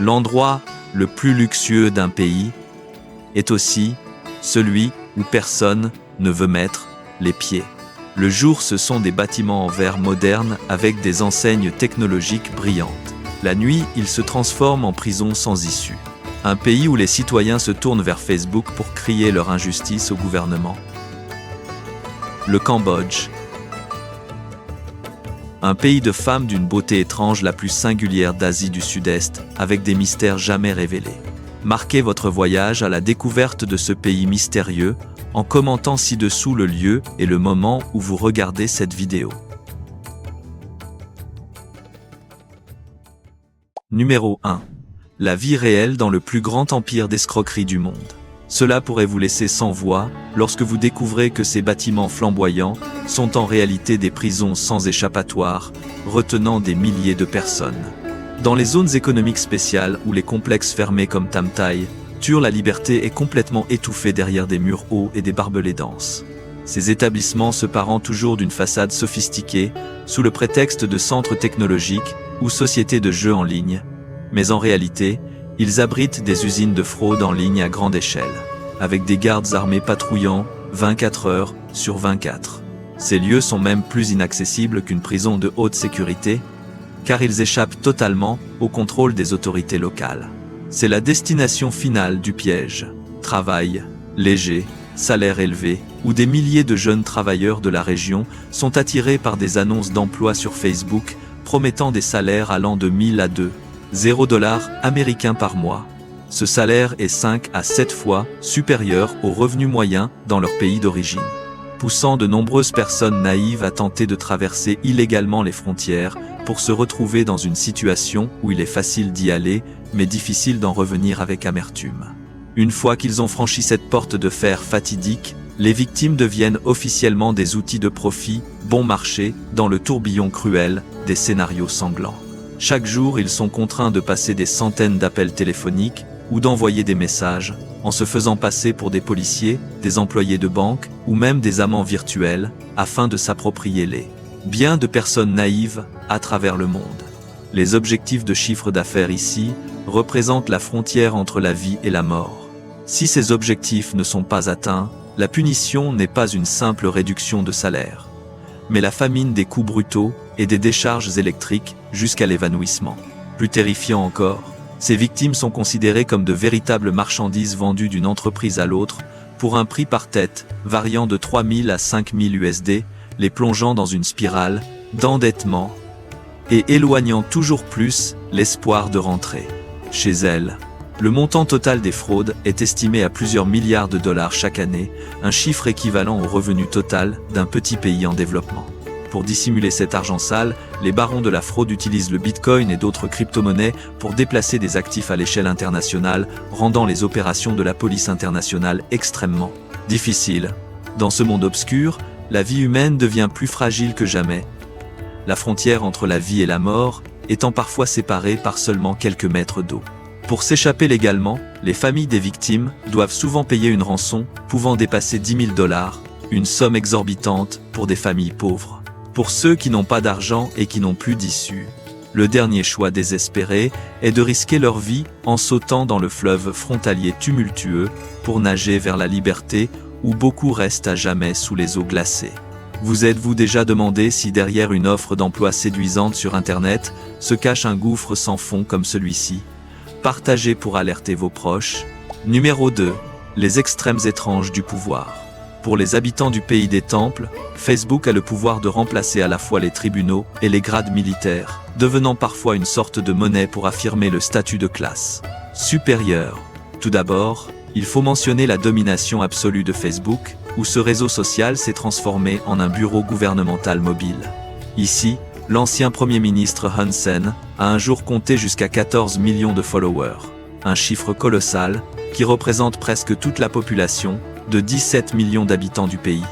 L'endroit le plus luxueux d'un pays est aussi celui où personne ne veut mettre les pieds. Le jour, ce sont des bâtiments en verre modernes avec des enseignes technologiques brillantes. La nuit, ils se transforment en prison sans issue. Un pays où les citoyens se tournent vers Facebook pour crier leur injustice au gouvernement. Le Cambodge. Un pays de femmes d'une beauté étrange, la plus singulière d'Asie du Sud-Est, avec des mystères jamais révélés. Marquez votre voyage à la découverte de ce pays mystérieux en commentant ci-dessous le lieu et le moment où vous regardez cette vidéo. Numéro 1. La vie réelle dans le plus grand empire d'escroquerie du monde. Cela pourrait vous laisser sans voix lorsque vous découvrez que ces bâtiments flamboyants sont en réalité des prisons sans échappatoire, retenant des milliers de personnes. Dans les zones économiques spéciales ou les complexes fermés comme Tam Tai, la liberté est complètement étouffée derrière des murs hauts et des barbelés denses. Ces établissements se parent toujours d'une façade sophistiquée, sous le prétexte de centres technologiques ou sociétés de jeux en ligne, mais en réalité, ils abritent des usines de fraude en ligne à grande échelle, avec des gardes armés patrouillant 24 heures sur 24. Ces lieux sont même plus inaccessibles qu'une prison de haute sécurité, car ils échappent totalement au contrôle des autorités locales. C'est la destination finale du piège. Travail léger, salaire élevé, où des milliers de jeunes travailleurs de la région sont attirés par des annonces d'emploi sur Facebook promettant des salaires allant de 1000 à 2,0 $ américains par mois. Ce salaire est 5 à 7 fois supérieur au revenu moyen dans leur pays d'origine, poussant de nombreuses personnes naïves à tenter de traverser illégalement les frontières pour se retrouver dans une situation où il est facile d'y aller, mais difficile d'en revenir avec amertume. Une fois qu'ils ont franchi cette porte de fer fatidique, les victimes deviennent officiellement des outils de profit bon marché dans le tourbillon cruel des scénarios sanglants. Chaque jour, ils sont contraints de passer des centaines d'appels téléphoniques ou d'envoyer des messages, en se faisant passer pour des policiers, des employés de banque ou même des amants virtuels, afin de s'approprier les biens de personnes naïves à travers le monde. Les objectifs de chiffre d'affaires ici représentent la frontière entre la vie et la mort. Si ces objectifs ne sont pas atteints, la punition n'est pas une simple réduction de salaire, mais la famine des coups brutaux et des décharges électriques jusqu'à l'évanouissement. Plus terrifiant encore, ces victimes sont considérées comme de véritables marchandises vendues d'une entreprise à l'autre pour un prix par tête variant de 3 000 à 5 000 USD, les plongeant dans une spirale d'endettement et éloignant toujours plus l'espoir de rentrer chez elles. Le montant total des fraudes est estimé à plusieurs milliards de dollars chaque année, un chiffre équivalent au revenu total d'un petit pays en développement. Pour dissimuler cet argent sale, les barons de la fraude utilisent le Bitcoin et d'autres crypto-monnaies pour déplacer des actifs à l'échelle internationale, rendant les opérations de la police internationale extrêmement difficiles. Dans ce monde obscur, la vie humaine devient plus fragile que jamais, la frontière entre la vie et la mort étant parfois séparée par seulement quelques mètres d'eau. Pour s'échapper légalement, les familles des victimes doivent souvent payer une rançon pouvant dépasser 10 000 $, une somme exorbitante pour des familles pauvres. Pour ceux qui n'ont pas d'argent et qui n'ont plus d'issue, le dernier choix désespéré est de risquer leur vie en sautant dans le fleuve frontalier tumultueux pour nager vers la liberté où beaucoup restent à jamais sous les eaux glacées. Vous êtes-vous déjà demandé si derrière une offre d'emploi séduisante sur Internet se cache un gouffre sans fond comme celui-ci? Partagez pour alerter vos proches. Numéro 2. Les extrêmes étranges du pouvoir. Pour les habitants du pays des temples, Facebook a le pouvoir de remplacer à la fois les tribunaux et les grades militaires, devenant parfois une sorte de monnaie pour affirmer le statut de classe supérieure. Tout d'abord, il faut mentionner la domination absolue de Facebook, où ce réseau social s'est transformé en un bureau gouvernemental mobile. Ici, l'ancien Premier ministre Hun Sen a un jour compté jusqu'à 14 millions de followers, un chiffre colossal qui représente presque toute la population de 17 millions d'habitants du pays.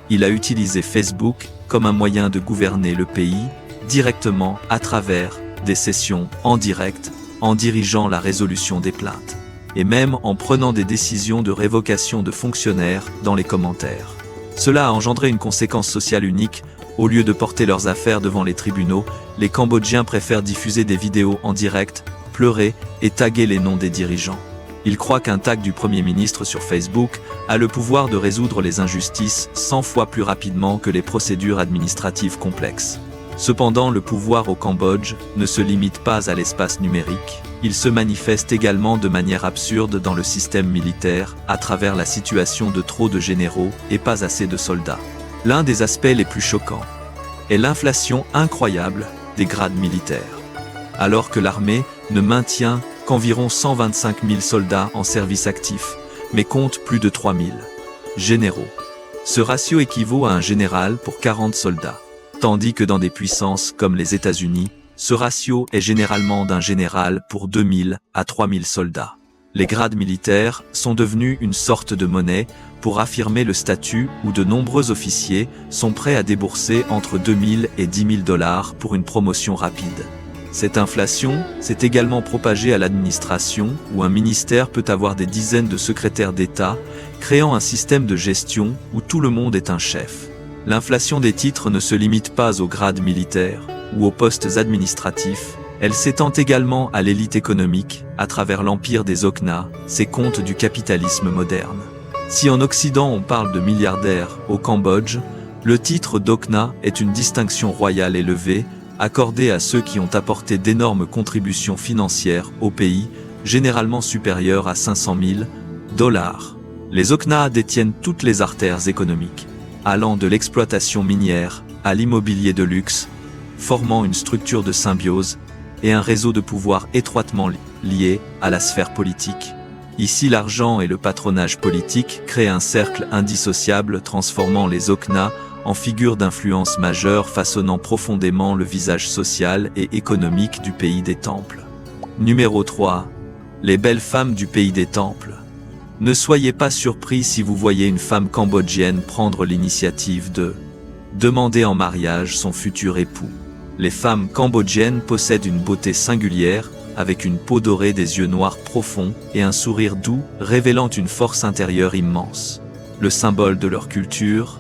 Il a utilisé Facebook comme un moyen de gouverner le pays directement à travers des sessions en direct, en dirigeant la résolution des plaintes, et même en prenant des décisions de révocation de fonctionnaires dans les commentaires. Cela a engendré une conséquence sociale unique. Au lieu de porter leurs affaires devant les tribunaux, les Cambodgiens préfèrent diffuser des vidéos en direct pleurer et taguer les noms des dirigeants. Ils croient qu'un tag du Premier ministre sur Facebook a le pouvoir de résoudre les injustices 100 fois plus rapidement que les procédures administratives complexes. Cependant, le pouvoir au Cambodge ne se limite pas à l'espace numérique. Il se manifeste également de manière absurde dans le système militaire, à travers la situation de trop de généraux et pas assez de soldats. L'un des aspects les plus choquants est l'inflation incroyable des grades militaires. Alors que l'armée ne maintient qu'environ 125 000 soldats en service actif, mais compte plus de 3 000 généraux. Ce ratio équivaut à un général pour 40 soldats. Tandis que dans des puissances comme les États-Unis, ce ratio est généralement d'un général pour 2000 à 3000 soldats. Les grades militaires sont devenus une sorte de monnaie pour affirmer le statut où de nombreux officiers sont prêts à débourser entre 2000 et 10 000 dollars pour une promotion rapide. Cette inflation s'est également propagée à l'administration où un ministère peut avoir des dizaines de secrétaires d'État, créant un système de gestion où tout le monde est un chef. L'inflation des titres ne se limite pas aux grades militaires ou aux postes administratifs, elle s'étend également à l'élite économique, à travers l'empire des Okna, ces contes du capitalisme moderne. Si en Occident on parle de milliardaires, au Cambodge, le titre d'Okna est une distinction royale élevée, accordée à ceux qui ont apporté d'énormes contributions financières au pays, généralement supérieures à 500 000 dollars. Les Okna détiennent toutes les artères économiques, allant de l'exploitation minière à l'immobilier de luxe, formant une structure de symbiose et un réseau de pouvoir étroitement lié à la sphère politique. Ici, l'argent et le patronage politique créent un cercle indissociable transformant les Okna en figures d'influence majeure façonnant profondément le visage social et économique du pays des temples. Numéro 3. Les belles femmes du pays des temples. Ne soyez pas surpris si vous voyez une femme cambodgienne prendre l'initiative de demander en mariage son futur époux. Les femmes cambodgiennes possèdent une beauté singulière, avec une peau dorée, des yeux noirs profonds et un sourire doux, révélant une force intérieure immense. Le symbole de leur culture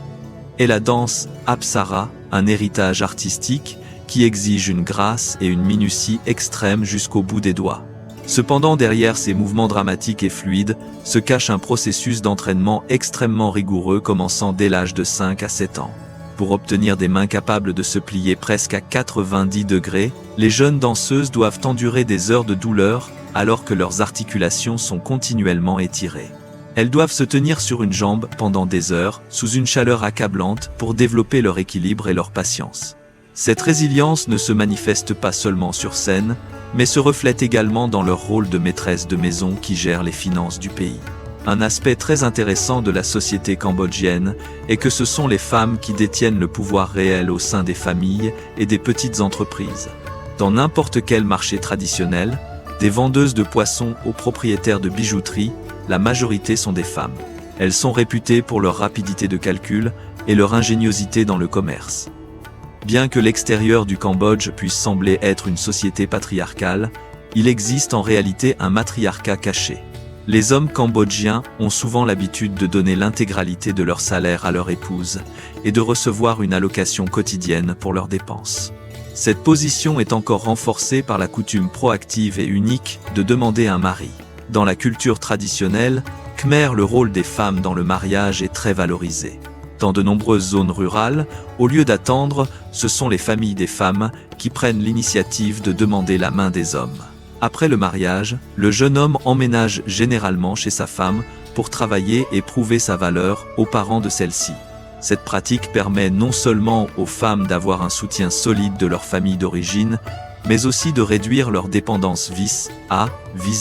est la danse Apsara, un héritage artistique qui exige une grâce et une minutie extrême jusqu'au bout des doigts. Cependant, derrière ces mouvements dramatiques et fluides, se cache un processus d'entraînement extrêmement rigoureux commençant dès l'âge de 5 à 7 ans. Pour obtenir des mains capables de se plier presque à 90 degrés, les jeunes danseuses doivent endurer des heures de douleur alors que leurs articulations sont continuellement étirées. Elles doivent se tenir sur une jambe pendant des heures, sous une chaleur accablante pour développer leur équilibre et leur patience. Cette résilience ne se manifeste pas seulement sur scène, mais se reflète également dans leur rôle de maîtresse de maison qui gère les finances du pays. Un aspect très intéressant de la société cambodgienne est que ce sont les femmes qui détiennent le pouvoir réel au sein des familles et des petites entreprises. Dans n'importe quel marché traditionnel, des vendeuses de poissons aux propriétaires de bijouterie, la majorité sont des femmes. Elles sont réputées pour leur rapidité de calcul et leur ingéniosité dans le commerce. Bien que l'extérieur du Cambodge puisse sembler être une société patriarcale, il existe en réalité un matriarcat caché. Les hommes cambodgiens ont souvent l'habitude de donner l'intégralité de leur salaire à leur épouse et de recevoir une allocation quotidienne pour leurs dépenses. Cette position est encore renforcée par la coutume proactive et unique de demander un mari. Dans la culture traditionnelle, Khmer, le rôle des femmes dans le mariage est très valorisé. Dans de nombreuses zones rurales, au lieu d'attendre, ce sont les familles des femmes qui prennent l'initiative de demander la main des hommes. Après le mariage, le jeune homme emménage généralement chez sa femme pour travailler et prouver sa valeur aux parents de celle-ci. Cette pratique permet non seulement aux femmes d'avoir un soutien solide de leur famille d'origine, mais aussi de réduire leur dépendance vis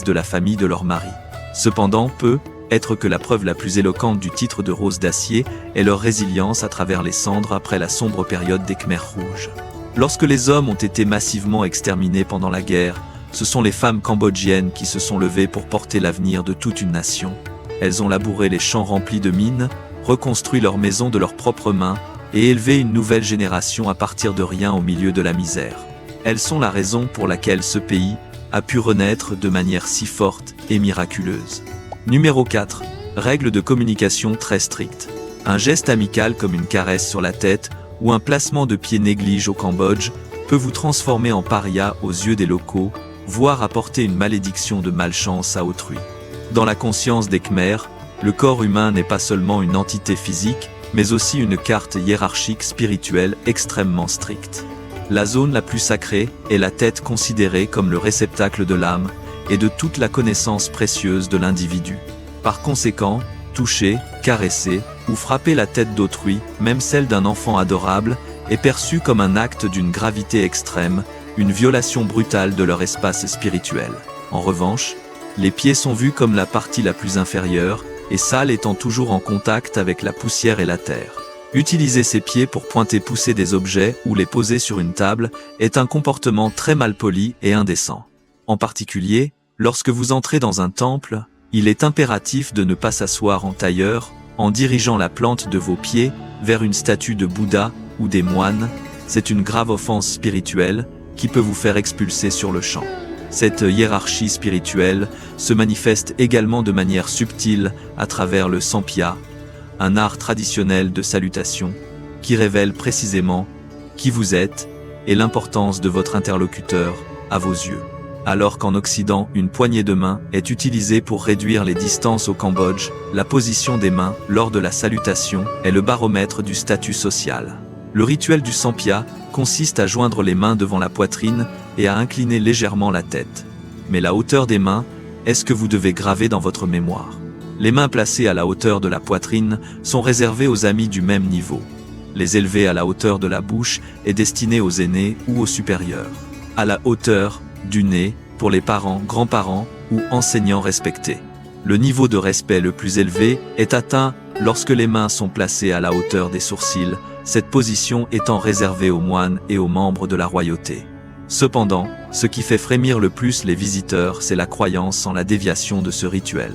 de la famille de leur mari. Cependant, peut être que la preuve la plus éloquente du titre de Rose d'acier est leur résilience à travers les cendres après la sombre période des Khmers rouges. Lorsque les hommes ont été massivement exterminés pendant la guerre, ce sont les femmes cambodgiennes qui se sont levées pour porter l'avenir de toute une nation. Elles ont labouré les champs remplis de mines, reconstruit leurs maisons de leurs propres mains et élevé une nouvelle génération à partir de rien au milieu de la misère. Elles sont la raison pour laquelle ce pays a pu renaître de manière si forte et miraculeuse. Numéro 4. Règles de communication très strictes. Un geste amical comme une caresse sur la tête ou un placement de pied négligé au Cambodge peut vous transformer en paria aux yeux des locaux, voire apporter une malédiction de malchance à autrui. Dans la conscience des Khmers, le corps humain n'est pas seulement une entité physique, mais aussi une carte hiérarchique spirituelle extrêmement stricte. La zone la plus sacrée est la tête, considérée comme le réceptacle de l'âme et de toute la connaissance précieuse de l'individu. Par conséquent, toucher, caresser ou frapper la tête d'autrui, même celle d'un enfant adorable, est perçu comme un acte d'une gravité extrême, une violation brutale de leur espace spirituel. En revanche, les pieds sont vus comme la partie la plus inférieure, et sale, étant toujours en contact avec la poussière et la terre. Utiliser ses pieds pour pointer, pousser des objets ou les poser sur une table est un comportement très malpoli et indécent. En particulier, lorsque vous entrez dans un temple, il est impératif de ne pas s'asseoir en tailleur, en dirigeant la plante de vos pieds vers une statue de Bouddha ou des moines. C'est une grave offense spirituelle qui peut vous faire expulser sur le champ. Cette hiérarchie spirituelle se manifeste également de manière subtile à travers le Sampya, un art traditionnel de salutation qui révèle précisément qui vous êtes et l'importance de votre interlocuteur à vos yeux. Alors qu'en Occident, une poignée de main est utilisée pour réduire les distances au Cambodge, la position des mains lors de la salutation est le baromètre du statut social. Le rituel du Sampya consiste à joindre les mains devant la poitrine et à incliner légèrement la tête. Mais la hauteur des mains est ce que vous devez graver dans votre mémoire. Les mains placées à la hauteur de la poitrine sont réservées aux amis du même niveau. Les élever à la hauteur de la bouche est destiné aux aînés ou aux supérieurs. À la hauteur du nez, pour les parents, grands-parents ou enseignants respectés. Le niveau de respect le plus élevé est atteint lorsque les mains sont placées à la hauteur des sourcils, cette position étant réservée aux moines et aux membres de la royauté. Cependant, ce qui fait frémir le plus les visiteurs, c'est la croyance en la déviation de ce rituel.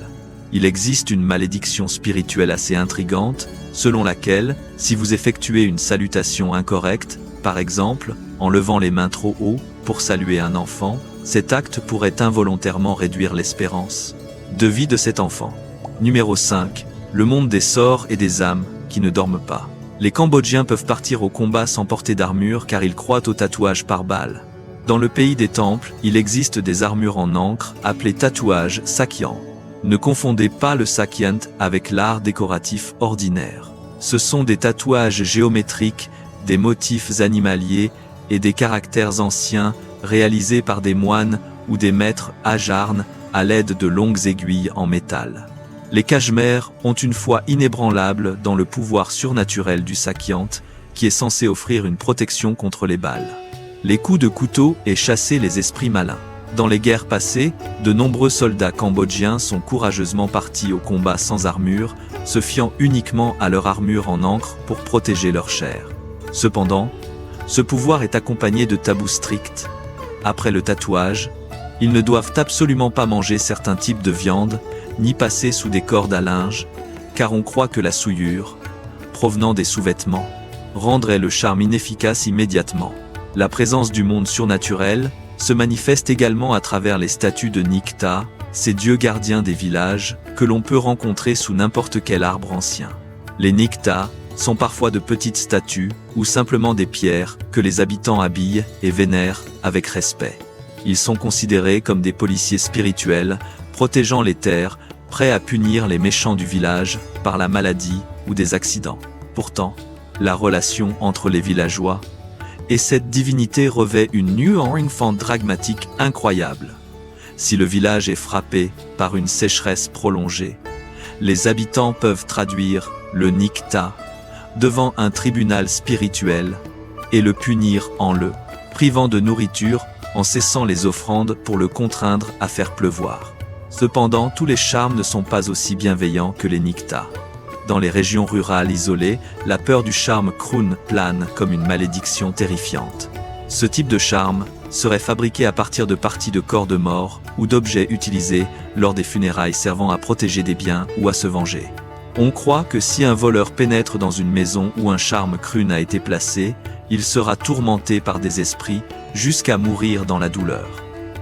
Il existe une malédiction spirituelle assez intrigante, selon laquelle, si vous effectuez une salutation incorrecte, par exemple, en levant les mains trop haut pour saluer un enfant, cet acte pourrait involontairement réduire l'espérance de vie de cet enfant. Numéro 5. Le monde des sorts et des âmes qui ne dorment pas. Les Cambodgiens peuvent partir au combat sans porter d'armure car ils croient au tatouage par balle. Dans le pays des temples, il existe des armures en encre appelées tatouages sakyant. Ne confondez pas le sakyant avec l'art décoratif ordinaire. Ce sont des tatouages géométriques, des motifs animaliers et des caractères anciens réalisés par des moines ou des maîtres ajarnes à l'aide de longues aiguilles en métal. Les Khmers ont une foi inébranlable dans le pouvoir surnaturel du sakyant, qui est censé offrir une protection contre les balles, les coups de couteau et chasser les esprits malins. Dans les guerres passées, de nombreux soldats cambodgiens sont courageusement partis au combat sans armure, se fiant uniquement à leur armure en encre pour protéger leur chair. Cependant, ce pouvoir est accompagné de tabous stricts. Après le tatouage, ils ne doivent absolument pas manger certains types de viande, ni passer sous des cordes à linge, car on croit que la souillure, provenant des sous-vêtements, rendrait le charme inefficace immédiatement. La présence du monde surnaturel se manifeste également à travers les statues de Nikta, ces dieux gardiens des villages, que l'on peut rencontrer sous n'importe quel arbre ancien. Les Nikta sont parfois de petites statues, ou simplement des pierres, que les habitants habillent et vénèrent avec respect. Ils sont considérés comme des policiers spirituels, protégeant les terres, prêts à punir les méchants du village par la maladie ou des accidents. Pourtant, la relation entre les villageois et cette divinité revêt une nuance dramatique incroyable. Si le village est frappé par une sécheresse prolongée, les habitants peuvent traduire le Nikta devant un tribunal spirituel et le punir en le privant de nourriture, en cessant les offrandes pour le contraindre à faire pleuvoir. Cependant, tous les charmes ne sont pas aussi bienveillants que les Nikta. Dans les régions rurales isolées, la peur du charme Krun plane comme une malédiction terrifiante. Ce type de charme serait fabriqué à partir de parties de corps de mort ou d'objets utilisés lors des funérailles servant à protéger des biens ou à se venger. On croit que si un voleur pénètre dans une maison où un charme Krun a été placé, il sera tourmenté par des esprits jusqu'à mourir dans la douleur.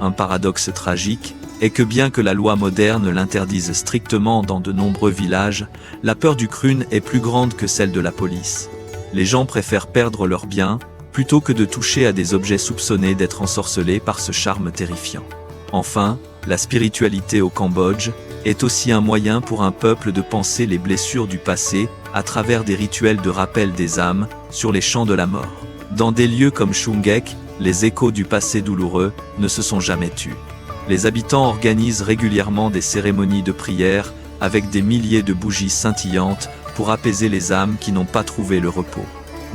Un paradoxe tragique est que bien que la loi moderne l'interdise strictement dans de nombreux villages, la peur du Krun est plus grande que celle de la police. Les gens préfèrent perdre leurs biens plutôt que de toucher à des objets soupçonnés d'être ensorcelés par ce charme terrifiant. Enfin, la spiritualité au Cambodge est aussi un moyen pour un peuple de penser les blessures du passé à travers des rituels de rappel des âmes sur les champs de la mort. Dans des lieux comme Chungek, les échos du passé douloureux ne se sont jamais tus. Les habitants organisent régulièrement des cérémonies de prière avec des milliers de bougies scintillantes pour apaiser les âmes qui n'ont pas trouvé le repos.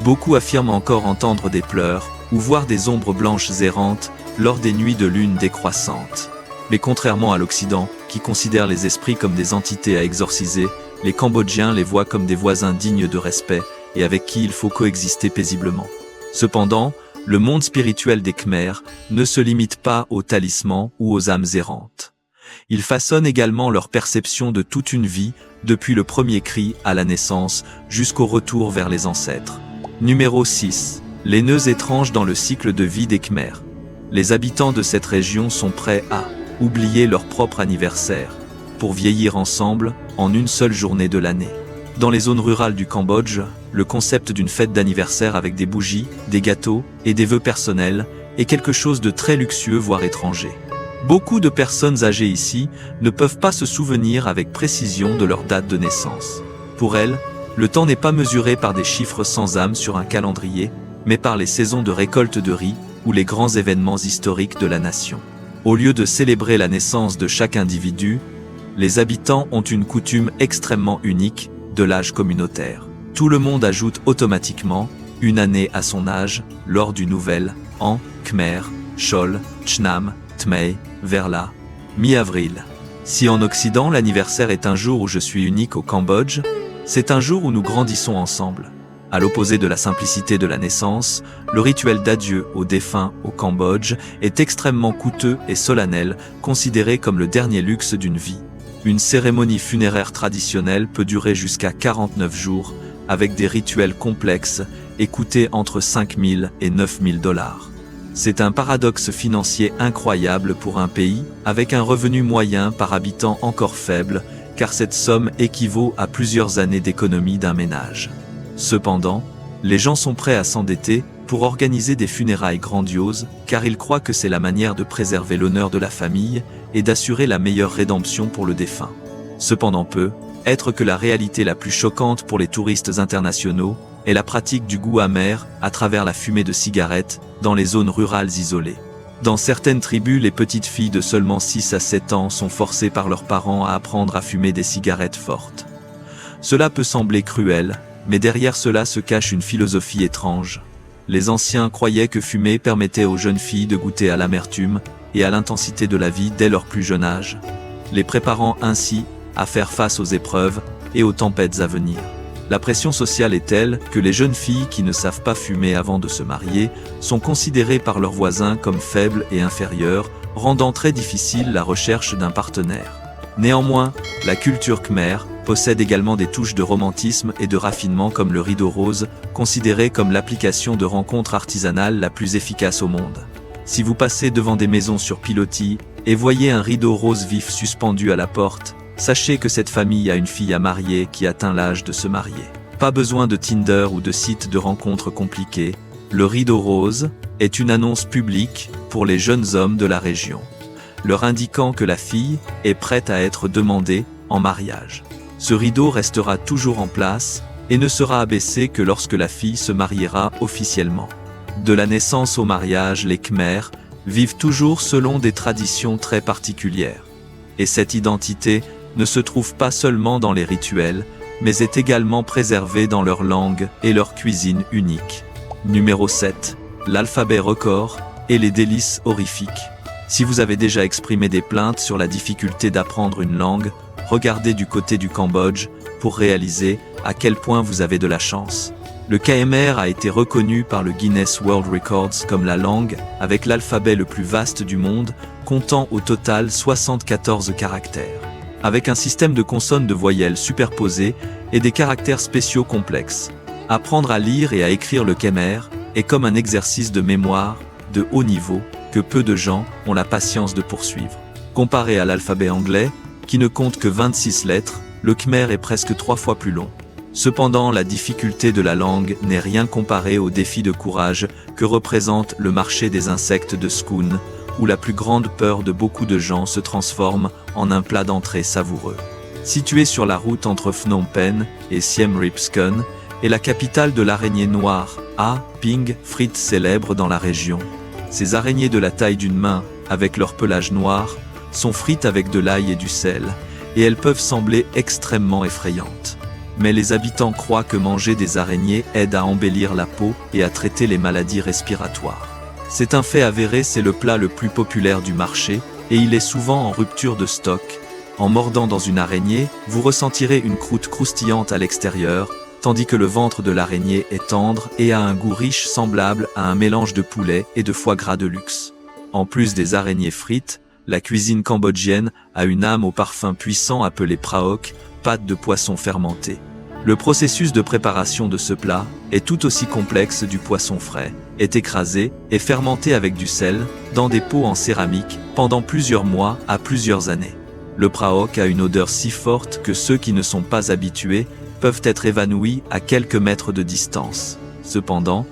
Beaucoup affirment encore entendre des pleurs ou voir des ombres blanches errantes lors des nuits de lune décroissantes. Mais contrairement à l'Occident, qui considère les esprits comme des entités à exorciser, les Cambodgiens les voient comme des voisins dignes de respect et avec qui il faut coexister paisiblement. Cependant, le monde spirituel des Khmers ne se limite pas aux talismans ou aux âmes errantes. Ils façonnent également leur perception de toute une vie, depuis le premier cri à la naissance jusqu'au retour vers les ancêtres. Numéro 6. Les nœuds étranges dans le cycle de vie des Khmers. Les habitants de cette région sont prêts à oublier leur propre anniversaire pour vieillir ensemble en une seule journée de l'année. Dans les zones rurales du Cambodge, le concept d'une fête d'anniversaire avec des bougies, des gâteaux et des vœux personnels est quelque chose de très luxueux voire étranger. Beaucoup de personnes âgées ici ne peuvent pas se souvenir avec précision de leur date de naissance. Pour elles, le temps n'est pas mesuré par des chiffres sans âme sur un calendrier, mais par les saisons de récolte de riz ou les grands événements historiques de la nation. Au lieu de célébrer la naissance de chaque individu, les habitants ont une coutume extrêmement unique de l'âge communautaire. Tout le monde ajoute automatiquement une année à son âge lors du nouvel an Khmer, Chol, Chnam, Tmei, vers la mi-avril. Si en Occident l'anniversaire est un jour où je suis unique au Cambodge, c'est un jour où nous grandissons ensemble. À l'opposé de la simplicité de la naissance, le rituel d'adieu aux défunts au Cambodge est extrêmement coûteux et solennel, considéré comme le dernier luxe d'une vie. Une cérémonie funéraire traditionnelle peut durer jusqu'à 49 jours, avec des rituels complexes et coûter entre 5 000 et 9 000 $. C'est un paradoxe financier incroyable pour un pays avec un revenu moyen par habitant encore faible, car cette somme équivaut à plusieurs années d'économie d'un ménage. Cependant, les gens sont prêts à s'endetter pour organiser des funérailles grandioses, car ils croient que c'est la manière de préserver l'honneur de la famille et d'assurer la meilleure rédemption pour le défunt. Cependant être que la réalité la plus choquante pour les touristes internationaux est la pratique du goût amer à travers la fumée de cigarettes dans les zones rurales isolées. Dans certaines tribus, les petites filles de seulement 6 à 7 ans sont forcées par leurs parents à apprendre à fumer des cigarettes fortes. Cela peut sembler cruel, mais derrière cela se cache une philosophie étrange. Les anciens croyaient que fumer permettait aux jeunes filles de goûter à l'amertume et à l'intensité de la vie dès leur plus jeune âge, les préparant ainsi à faire face aux épreuves et aux tempêtes à venir. La pression sociale est telle que les jeunes filles qui ne savent pas fumer avant de se marier sont considérées par leurs voisins comme faibles et inférieures, rendant très difficile la recherche d'un partenaire. Néanmoins, la culture khmer possède également des touches de romantisme et de raffinement comme le rideau rose, considéré comme l'application de rencontre artisanale la plus efficace au monde. Si vous passez devant des maisons sur pilotis et voyez un rideau rose vif suspendu à la porte, sachez que cette famille a une fille à marier qui atteint l'âge de se marier. Pas besoin de Tinder ou de sites de rencontres compliqués, le rideau rose est une annonce publique pour les jeunes hommes de la région, leur indiquant que la fille est prête à être demandée en mariage. Ce rideau restera toujours en place et ne sera abaissé que lorsque la fille se mariera officiellement. De la naissance au mariage, les Khmers vivent toujours selon des traditions très particulières. Et cette identité ne se trouve pas seulement dans les rituels, mais est également préservée dans leur langue et leur cuisine unique. Numéro 7. L'alphabet record et les délices horrifiques. Si vous avez déjà exprimé des plaintes sur la difficulté d'apprendre une langue, regardez du côté du Cambodge pour réaliser à quel point vous avez de la chance. Le KMR a été reconnu par le Guinness World Records comme la langue avec l'alphabet le plus vaste du monde, comptant au total 74 caractères. Avec un système de consonnes de voyelles superposées et des caractères spéciaux complexes. Apprendre à lire et à écrire le Khmer est comme un exercice de mémoire de haut niveau que peu de gens ont la patience de poursuivre. Comparé à l'alphabet anglais, qui ne compte que 26 lettres, le Khmer est presque 3 fois plus long. Cependant, la difficulté de la langue n'est rien comparé au défi de courage que représente le marché des insectes de Skun, où la plus grande peur de beaucoup de gens se transforme en un plat d'entrée savoureux. Situé sur la route entre Phnom Penh et Siem Reap Scone, est la capitale de l'araignée noire, ping, frite célèbre dans la région. Ces araignées de la taille d'une main, avec leur pelage noir, sont frites avec de l'ail et du sel, et elles peuvent sembler extrêmement effrayantes. Mais les habitants croient que manger des araignées aide à embellir la peau et à traiter les maladies respiratoires. C'est un fait avéré, c'est le plat le plus populaire du marché, et il est souvent en rupture de stock. En mordant dans une araignée, vous ressentirez une croûte croustillante à l'extérieur, tandis que le ventre de l'araignée est tendre et a un goût riche semblable à un mélange de poulet et de foie gras de luxe. En plus des araignées frites, la cuisine cambodgienne a une âme au parfum puissant appelée praok, pâte de poisson fermenté. Le processus de préparation de ce plat est tout aussi complexe du poisson frais, est écrasé et fermenté avec du sel, dans des pots en céramique, pendant plusieurs mois à plusieurs années. Le praok a une odeur si forte que ceux qui ne sont pas habitués peuvent être évanouis à quelques mètres de distance. Cependant,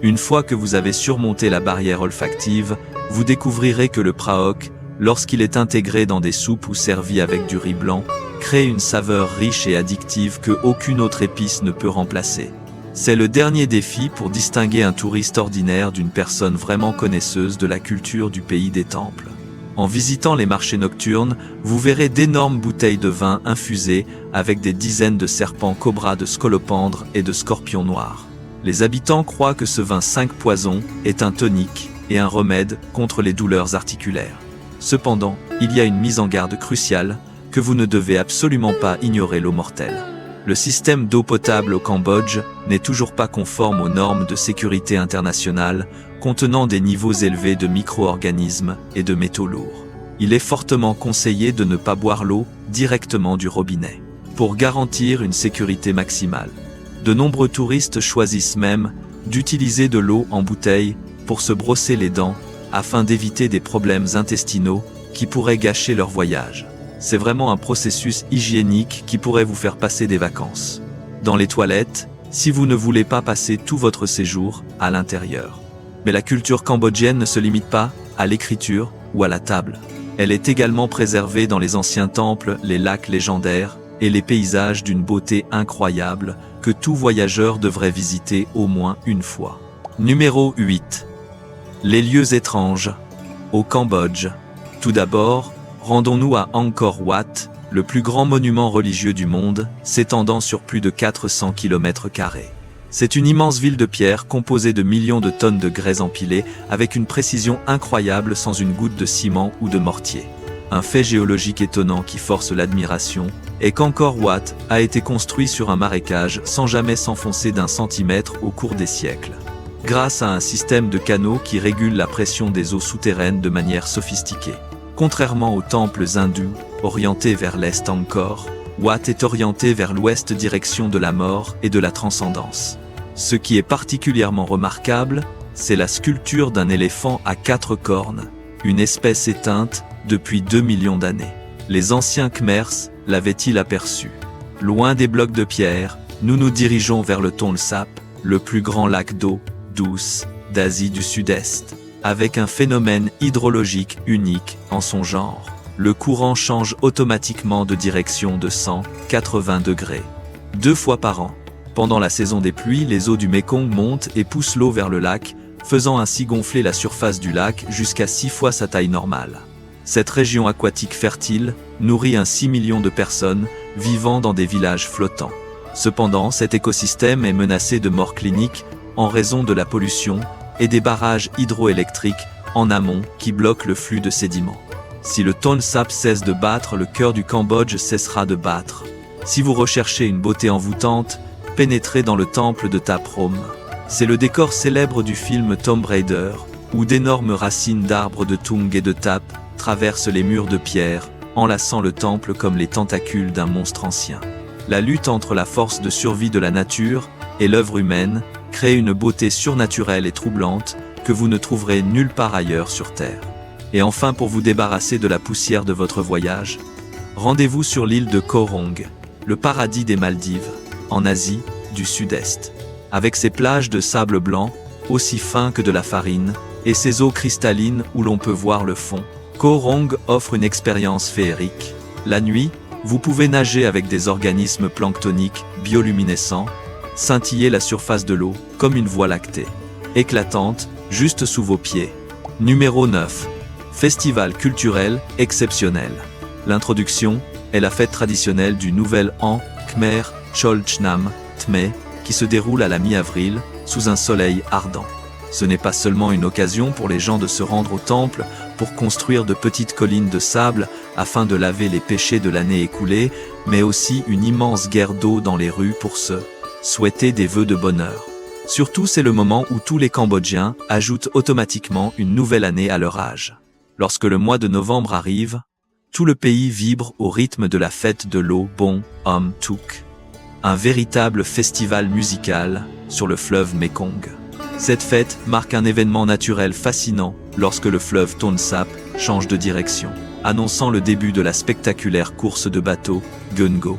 une fois que vous avez surmonté la barrière olfactive, vous découvrirez que le praok, lorsqu'il est intégré dans des soupes ou servi avec du riz blanc, crée une saveur riche et addictive que aucune autre épice ne peut remplacer. C'est le dernier défi pour distinguer un touriste ordinaire d'une personne vraiment connaisseuse de la culture du pays des temples. En visitant les marchés nocturnes, vous verrez d'énormes bouteilles de vin infusées avec des dizaines de serpents cobras, de scolopendres et de scorpions noirs. Les habitants croient que ce vin 5 poisons est un tonique et un remède contre les douleurs articulaires. Cependant, il y a une mise en garde cruciale, que vous ne devez absolument pas ignorer l'eau mortelle. Le système d'eau potable au Cambodge n'est toujours pas conforme aux normes de sécurité internationale, contenant des niveaux élevés de micro-organismes et de métaux lourds. Il est fortement conseillé de ne pas boire l'eau directement du robinet, pour garantir une sécurité maximale. De nombreux touristes choisissent même d'utiliser de l'eau en bouteille pour se brosser les dents, afin d'éviter des problèmes intestinaux qui pourraient gâcher leur voyage. C'est vraiment un processus hygiénique qui pourrait vous faire passer des vacances. Dans les toilettes, si vous ne voulez pas passer tout votre séjour à l'intérieur. Mais la culture cambodgienne ne se limite pas à l'écriture ou à la table. Elle est également préservée dans les anciens temples, les lacs légendaires et les paysages d'une beauté incroyable que tout voyageur devrait visiter au moins une fois. Numéro 8. Les lieux étranges au Cambodge. Tout d'abord, rendons-nous à Angkor Wat, le plus grand monument religieux du monde, s'étendant sur plus de 400 km². C'est une immense ville de pierre composée de millions de tonnes de grès empilées avec une précision incroyable sans une goutte de ciment ou de mortier. Un fait géologique étonnant qui force l'admiration est qu'Angkor Wat a été construit sur un marécage sans jamais s'enfoncer d'un centimètre au cours des siècles. Grâce à un système de canaux qui régule la pression des eaux souterraines de manière sophistiquée. Contrairement aux temples hindous, orientés vers l'est, Angkor Wat est orienté vers l'ouest, direction de la mort et de la transcendance. Ce qui est particulièrement remarquable, c'est la sculpture d'un éléphant à 4 cornes, une espèce éteinte depuis 2 millions d'années. Les anciens Khmers l'avaient-ils aperçu? Loin des blocs de pierre, nous nous dirigeons vers le Tonle Sap, le plus grand lac d'eau douce d'Asie du Sud-Est. Avec un phénomène hydrologique unique en son genre, le courant change automatiquement de direction de 180 degrés. 2 fois par an. Pendant la saison des pluies, les eaux du Mékong montent et poussent l'eau vers le lac, faisant ainsi gonfler la surface du lac jusqu'à 6 fois sa taille normale. Cette région aquatique fertile nourrit 6 millions de personnes vivant dans des villages flottants. Cependant, cet écosystème est menacé de mort clinique en raison de la pollution et des barrages hydroélectriques en amont qui bloquent le flux de sédiments. Si le Tonle Sap cesse de battre, le cœur du Cambodge cessera de battre. Si vous recherchez une beauté envoûtante, pénétrez dans le temple de Thap Rom. C'est le décor célèbre du film Tomb Raider, où d'énormes racines d'arbres de Tung et de Thap traversent les murs de pierre, enlaçant le temple comme les tentacules d'un monstre ancien. La lutte entre la force de survie de la nature et l'œuvre humaine crée une beauté surnaturelle et troublante que vous ne trouverez nulle part ailleurs sur Terre. Et enfin, pour vous débarrasser de la poussière de votre voyage, rendez-vous sur l'île de Koh Rong, le paradis des Maldives, en Asie du Sud-Est. Avec ses plages de sable blanc, aussi fins que de la farine, et ses eaux cristallines où l'on peut voir le fond. Koh Rong offre une expérience féerique. La nuit, vous pouvez nager avec des organismes planctoniques bioluminescents, scintiller la surface de l'eau comme une voie lactée, éclatante, juste sous vos pieds. Numéro 9. Festival culturel exceptionnel. L'introduction est la fête traditionnelle du Nouvel An Khmer Cholchnam Tmé qui se déroule à la mi-avril sous un soleil ardent. Ce n'est pas seulement une occasion pour les gens de se rendre au temple pour construire de petites collines de sable afin de laver les péchés de l'année écoulée, mais aussi une immense guerre d'eau dans les rues pour se souhaiter des vœux de bonheur. Surtout, c'est le moment où tous les Cambodgiens ajoutent automatiquement une nouvelle année à leur âge. Lorsque le mois de novembre arrive, tout le pays vibre au rythme de la fête de l'eau Bon Om Tuk, un véritable festival musical sur le fleuve Mekong. Cette fête marque un événement naturel fascinant lorsque le fleuve Ton Sap change de direction, annonçant le début de la spectaculaire course de bateaux Gungo.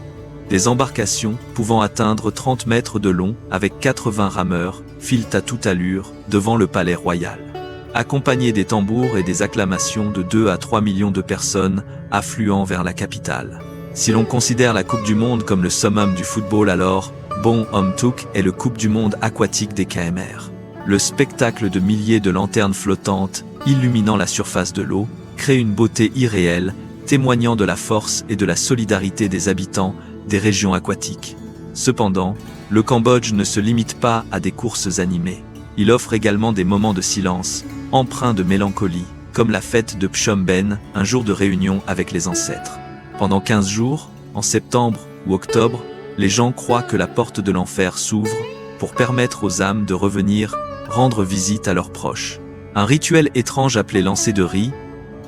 Des embarcations pouvant atteindre 30 mètres de long avec 80 rameurs filent à toute allure devant le palais royal. Accompagnés des tambours et des acclamations de 2 à 3 millions de personnes affluant vers la capitale. Si l'on considère la Coupe du Monde comme le summum du football, alors Bon Om Tuk est le Coupe du Monde aquatique des KMR. Le spectacle de milliers de lanternes flottantes, illuminant la surface de l'eau, crée une beauté irréelle, témoignant de la force et de la solidarité des habitants des régions aquatiques. Cependant, le Cambodge ne se limite pas à des courses animées. Il offre également des moments de silence, empreints de mélancolie, comme la fête de Phom Ben, un jour de réunion avec les ancêtres. Pendant 15 jours, en septembre ou octobre, les gens croient que la porte de l'enfer s'ouvre pour permettre aux âmes de revenir rendre visite à leurs proches. Un rituel étrange appelé lancer de riz,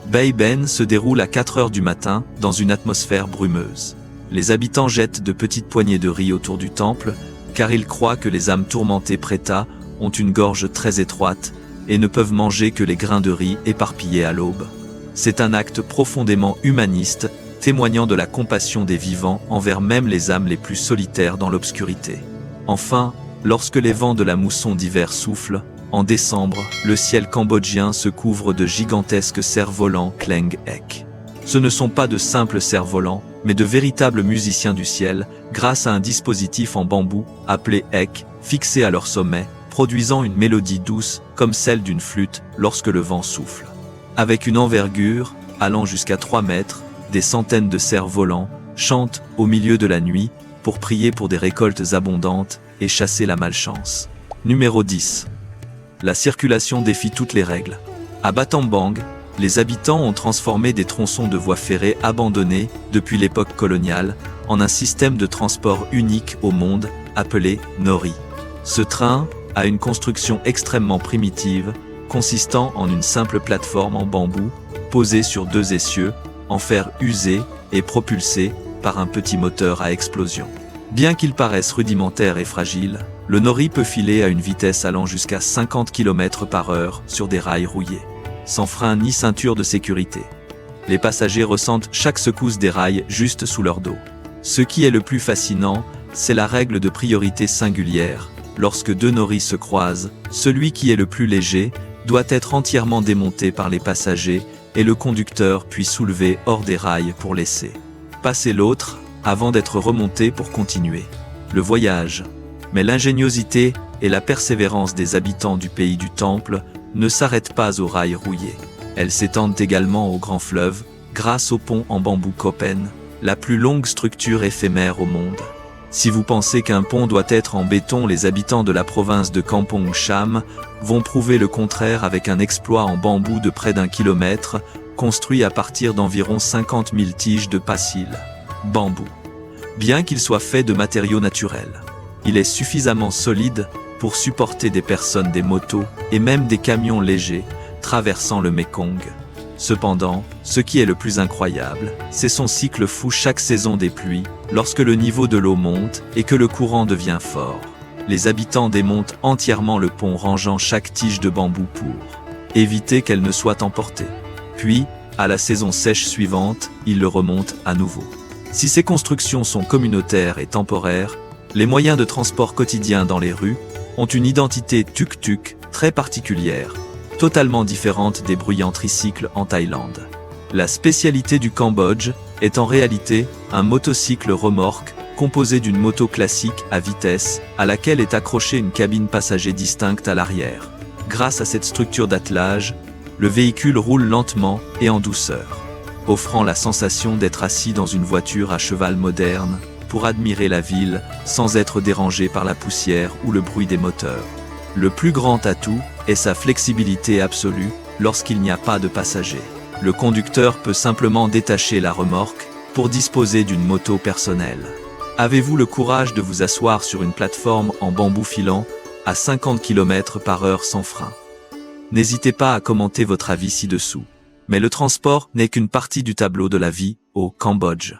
Bay Ben, se déroule à 4 heures du matin dans une atmosphère brumeuse. Les habitants jettent de petites poignées de riz autour du temple, car ils croient que les âmes tourmentées Preta ont une gorge très étroite et ne peuvent manger que les grains de riz éparpillés à l'aube. C'est un acte profondément humaniste, témoignant de la compassion des vivants envers même les âmes les plus solitaires dans l'obscurité. Enfin, lorsque les vents de la mousson d'hiver soufflent, en décembre, le ciel cambodgien se couvre de gigantesques cerfs-volants Kleng Ek. Ce ne sont pas de simples cerfs-volants, mais de véritables musiciens du ciel, grâce à un dispositif en bambou, appelé Ek, fixé à leur sommet, produisant une mélodie douce, comme celle d'une flûte, lorsque le vent souffle. Avec une envergure, allant jusqu'à 3 mètres, des centaines de cerfs-volants chantent au milieu de la nuit, pour prier pour des récoltes abondantes et chasser la malchance. Numéro 10. La circulation défie toutes les règles. À Battambang, les habitants ont transformé des tronçons de voies ferrées abandonnés depuis l'époque coloniale en un système de transport unique au monde, appelé Nori. Ce train a une construction extrêmement primitive, consistant en une simple plateforme en bambou, posée sur 2 essieux, en fer usé et propulsé par un petit moteur à explosion. Bien qu'il paraisse rudimentaire et fragile, le Nori peut filer à une vitesse allant jusqu'à 50 km/h sur des rails rouillés, sans frein ni ceinture de sécurité. Les passagers ressentent chaque secousse des rails juste sous leur dos. Ce qui est le plus fascinant, c'est la règle de priorité singulière. Lorsque 2 Noris se croisent, celui qui est le plus léger doit être entièrement démonté par les passagers et le conducteur puis soulevé hors des rails pour laisser passer l'autre, avant d'être remonté pour continuer le voyage. Mais l'ingéniosité et la persévérance des habitants du pays du Temple ne s'arrêtent pas aux rails rouillés. Elles s'étendent également au grand fleuve, grâce au pont en bambou Kopen, la plus longue structure éphémère au monde. Si vous pensez qu'un pont doit être en béton, les habitants de la province de Kampong Cham vont prouver le contraire avec un exploit en bambou de près d'1 kilomètre, construit à partir d'environ 50 000 tiges de passil, bambou. Bien qu'il soit fait de matériaux naturels, il est suffisamment solide pour supporter des personnes, des motos et même des camions légers traversant le Mekong. Cependant, ce qui est le plus incroyable, c'est son cycle fou chaque saison des pluies, lorsque le niveau de l'eau monte et que le courant devient fort. Les habitants démontent entièrement le pont, rangeant chaque tige de bambou pour éviter qu'elle ne soit emportée. Puis, à la saison sèche suivante, ils le remontent à nouveau. Si ces constructions sont communautaires et temporaires, les moyens de transport quotidiens dans les rues ont une identité tuk-tuk très particulière. totalement différente des bruyants tricycles en Thaïlande. La spécialité du Cambodge est en réalité un motocycle remorque composé d'une moto classique à vitesse à laquelle est accrochée une cabine passager distincte à l'arrière. Grâce à cette structure d'attelage, le véhicule roule lentement et en douceur, offrant la sensation d'être assis dans une voiture à cheval moderne pour admirer la ville sans être dérangé par la poussière ou le bruit des moteurs. Le plus grand atout est sa flexibilité absolue lorsqu'il n'y a pas de passagers. Le conducteur peut simplement détacher la remorque pour disposer d'une moto personnelle. Avez-vous le courage de vous asseoir sur une plateforme en bambou filant à 50 km/h sans frein? N'hésitez pas à commenter votre avis ci-dessous. Mais le transport n'est qu'une partie du tableau de la vie au Cambodge.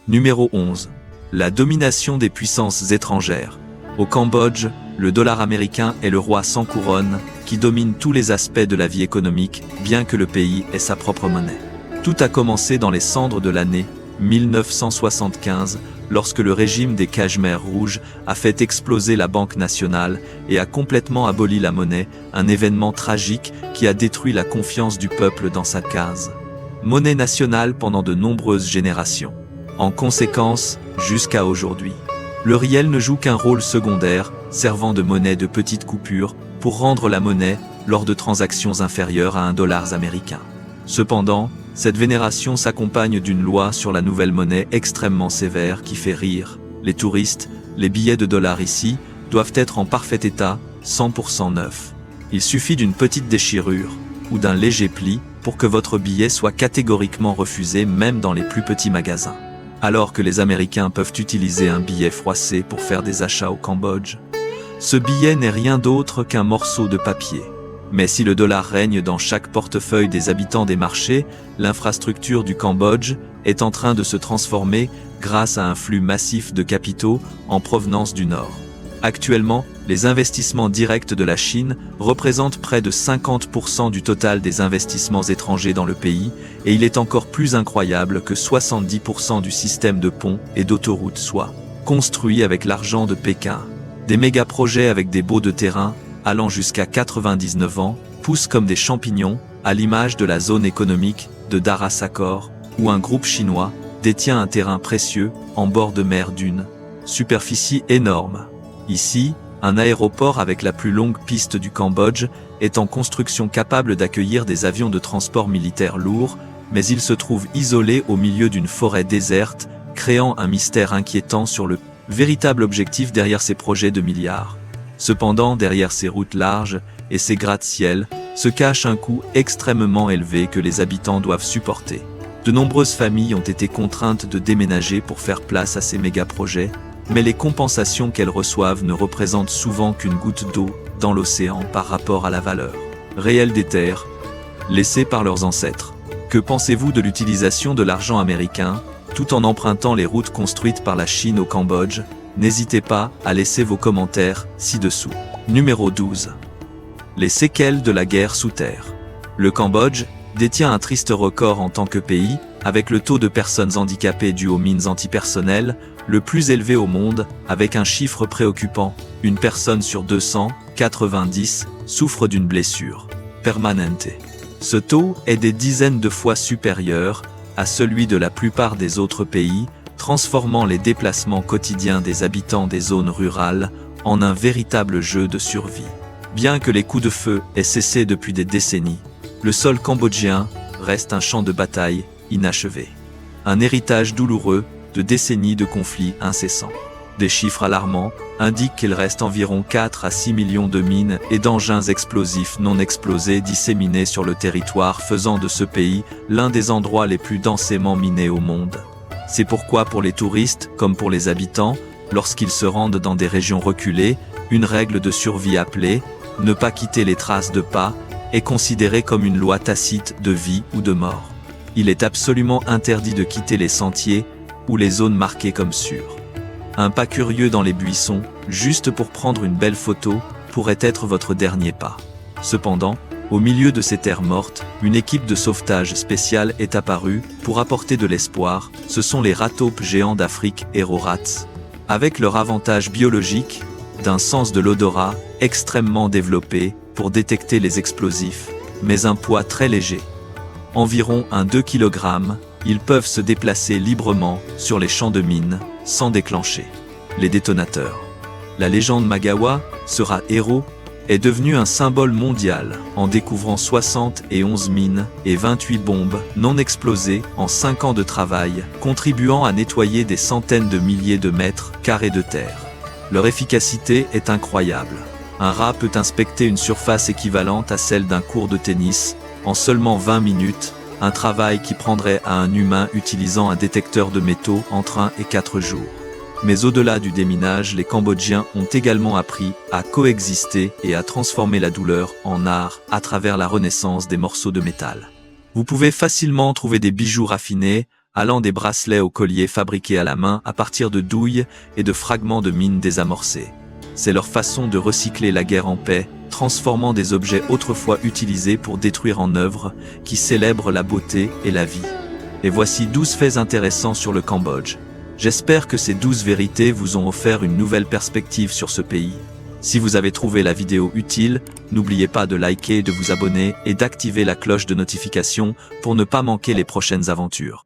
Numéro 11. La domination des puissances étrangères. Au Cambodge, le dollar américain est le roi sans couronne qui domine tous les aspects de la vie économique, bien que le pays ait sa propre monnaie. Tout a commencé dans les cendres de l'année 1975, lorsque le régime des Khmers rouges a fait exploser la Banque nationale et a complètement aboli la monnaie, un événement tragique qui a détruit la confiance du peuple dans sa case. Monnaie nationale pendant de nombreuses générations. En conséquence, jusqu'à aujourd'hui, le riel ne joue qu'un rôle secondaire, servant de monnaie de petite coupure, pour rendre la monnaie lors de transactions inférieures à $1 américain. Cependant, cette vénération s'accompagne d'une loi sur la nouvelle monnaie extrêmement sévère qui fait rire les touristes. Les billets de dollars ici doivent être en parfait état, 100% neufs. Il suffit d'une petite déchirure ou d'un léger pli pour que votre billet soit catégoriquement refusé même dans les plus petits magasins. Alors que les Américains peuvent utiliser un billet froissé pour faire des achats au Cambodge, ce billet n'est rien d'autre qu'un morceau de papier. Mais si le dollar règne dans chaque portefeuille des habitants des marchés, l'infrastructure du Cambodge est en train de se transformer grâce à un flux massif de capitaux en provenance du Nord. Actuellement, les investissements directs de la Chine représentent près de 50% du total des investissements étrangers dans le pays, et il est encore plus incroyable que 70% du système de ponts et d'autoroutes soit construit avec l'argent de Pékin. Des méga-projets avec des baux de terrain allant jusqu'à 99 ans, poussent comme des champignons, à l'image de la zone économique de Darasakor, où un groupe chinois détient un terrain précieux en bord de mer d'une superficie énorme. Ici, un aéroport avec la plus longue piste du Cambodge est en construction capable d'accueillir des avions de transport militaire lourds, mais il se trouve isolé au milieu d'une forêt déserte, créant un mystère inquiétant sur le véritable objectif derrière ces projets de milliards. Cependant, derrière ces routes larges et ces gratte-ciel se cache un coût extrêmement élevé que les habitants doivent supporter. De nombreuses familles ont été contraintes de déménager pour faire place à ces méga-projets, mais les compensations qu'elles reçoivent ne représentent souvent qu'une goutte d'eau dans l'océan par rapport à la valeur réelle des terres laissées par leurs ancêtres. Que pensez-vous de l'utilisation de l'argent américain, tout en empruntant les routes construites par la Chine au Cambodge? N'hésitez pas à laisser vos commentaires ci-dessous. Numéro 12. Les séquelles de la guerre sous terre. Le Cambodge détient un triste record en tant que pays, avec le taux de personnes handicapées dû aux mines antipersonnelles, le plus élevé au monde, avec un chiffre préoccupant. Une personne sur 290 souffre d'une blessure permanente. Ce taux est des dizaines de fois supérieur à celui de la plupart des autres pays, transformant les déplacements quotidiens des habitants des zones rurales en un véritable jeu de survie. Bien que les coups de feu aient cessé depuis des décennies, le sol cambodgien reste un champ de bataille inachevé. Un héritage douloureux de décennies de conflits incessants. Des chiffres alarmants indiquent qu'il reste environ 4 à 6 millions de mines et d'engins explosifs non explosés disséminés sur le territoire, faisant de ce pays l'un des endroits les plus densément minés au monde. C'est pourquoi pour les touristes, comme pour les habitants, lorsqu'ils se rendent dans des régions reculées, une règle de survie appelée « ne pas quitter les traces de pas » est considérée comme une loi tacite de vie ou de mort. Il est absolument interdit de quitter les sentiers ou les zones marquées comme sûres. Un pas curieux dans les buissons, juste pour prendre une belle photo, pourrait être votre dernier pas. Cependant, au milieu de ces terres mortes, une équipe de sauvetage spéciale est apparue pour apporter de l'espoir. Ce sont les rataupes géants d'Afrique, Aerorats. Avec leur avantage biologique, d'un sens de l'odorat extrêmement développé pour détecter les explosifs, mais un poids très léger. Environ 2 kg, ils peuvent se déplacer librement sur les champs de mines, sans déclencher les détonateurs. La légende Magawa, sera héros, est devenue un symbole mondial en découvrant 71 mines et 28 bombes non explosées en 5 ans de travail, contribuant à nettoyer des centaines de milliers de mètres carrés de terre. Leur efficacité est incroyable. Un rat peut inspecter une surface équivalente à celle d'un court de tennis en seulement 20 minutes, un travail qui prendrait à un humain utilisant un détecteur de métaux entre 1 et 4 jours. Mais au-delà du déminage, les Cambodgiens ont également appris à coexister et à transformer la douleur en art à travers la renaissance des morceaux de métal. Vous pouvez facilement trouver des bijoux raffinés, allant des bracelets aux colliers fabriqués à la main à partir de douilles et de fragments de mines désamorcés. C'est leur façon de recycler la guerre en paix, transformant des objets autrefois utilisés pour détruire en œuvres qui célèbrent la beauté et la vie. Et voici 12 faits intéressants sur le Cambodge. J'espère que ces 12 vérités vous ont offert une nouvelle perspective sur ce pays. Si vous avez trouvé la vidéo utile, n'oubliez pas de liker, de vous abonner et d'activer la cloche de notification pour ne pas manquer les prochaines aventures.